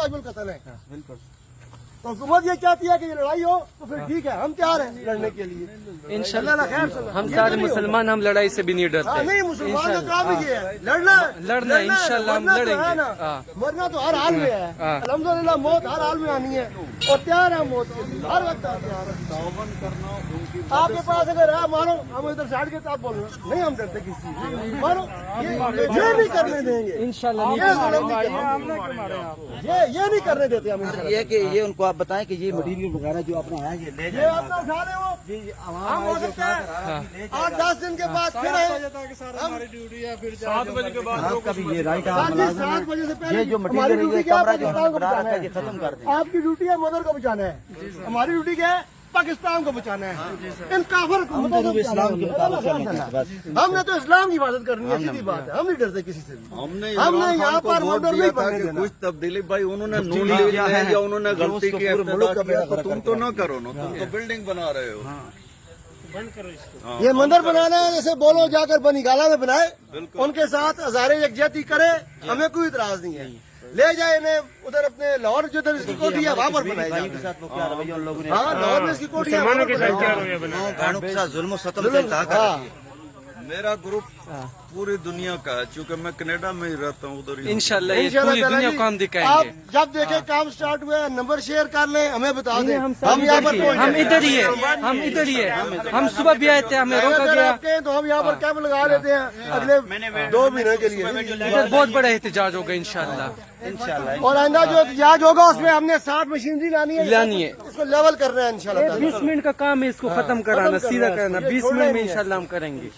واجب القتل ہے. بالکل. تو حکومت یہ چاہتی ہے کہ یہ لڑائی ہو تو پھر ٹھیک ہے، ہم تیار ہیں لڑنے کے لیے. انشاءاللہ ہم سارے مسلمان ہم لڑائی سے بھی نہیں ڈرتے. نہیں، مسلمان کا کام ہی یہ ہے لڑنا انشاءاللہ ہم لڑیں گے. مرنا تو ہر حال میں ہے. الحمدللہ موت ہر حال میں آنی ہے اور تیار ہے موت کے لیے، ہر وقت تیار ہے. آپ کے پاس اگر ہے مانو ہم ادھر سائڈ کے آپ بول رہے ہیں نہیں، ہم ڈرتے کسی چیز سے. مانو یہ نہیں کرنے دیں گے انشاءاللہ. یہ نہیں کرنے دیتے ہم. یہ کہ یہ ان کو آپ بتائیں کہ یہ مٹیریل وغیرہ جو اپنا ہے یہ لے یہ اپنا اٹھا لیں، وہ ہم ہو سکتے ہیں 8-10 دن کے بعد پھر ہماری ڈیوٹی ہے، پھر 7 بجے کے بعد آپ کا بھی یہ رائٹ آپ 7 بجے سے پہلے یہ جو مٹیریل ہے یہ کمرہ جو ہم نے بنا رکھا ہے یہ ختم کر دیں. آپ کی ڈیوٹی ہے مدر کو بچانا ہے، ہماری ڈیوٹی کیا ہے؟ پاکستان کو بچانا ہے، ان کافر حکومتوں کو اسلام کے مطابق چلنا ہے. ہم نے تو اسلام کی حفاظت کرنی ہے، سیدھی بات ہے. ہم نہیں ڈرتے کسی سے بھی. ہم نے یہاں پر مندر نہیں پڑنے دینا. کچھ تبدیلی بھائی انہوں نے نون لیگ ہے یا انہوں نے غلطی کی افتتاح کیا تو تم تو نہ کرو نا، تم تو بلڈنگ بنا رہے ہو. یہ مندر بنانا ہے جیسے بولو جا کر بنی گالا میں بنائے، ان کے ساتھ ہزارے یکجہتی کرے، ہمیں کوئی اطراض نہیں ہے. لے جائے انہیں ادھر اپنے لاہور جو ادھر اس کی کوٹھی ہے وہاں پر بنائے جائیں. ہاں لاہور میں اس کی کوٹھی ہے. ظلم و ستم سے انتہا کر رہی ہے. میرا گروپ پوری دنیا کا ہے، چونکہ میں کینیڈا میں ہی رہتا ہوں ادھر. انشاءاللہ یہ پوری دنیا کو ہم دکھائیں آپ گے. جب دیکھیں کام سٹارٹ ہوا ہے نمبر شیئر کر لیں، ہمیں بتا دیں. ہم یہاں پر ادھر ہی ہے، ہم ادھر ہی ہے. ہم صبح بھی آئے تھے، ہمیں روکا اگر گیا. آپ کہیں تو ہم یہاں پر کیمپ لگا لیتے ہیں اگلے 2 مہینے کے لیے. ادھر بہت بڑا احتجاج ہوگا انشاءاللہ. اور آئندہ جو احتجاج ہوگا اس میں ہم نے 60 مشینری لانی ہے، اس کو لیول کرنا ہے انشاءاللہ. 20 منٹ کا کام ہے اس کو ختم کرانا، سیدھا کرنا. 20 منٹ میں انشاءاللہ ہم کریں گے.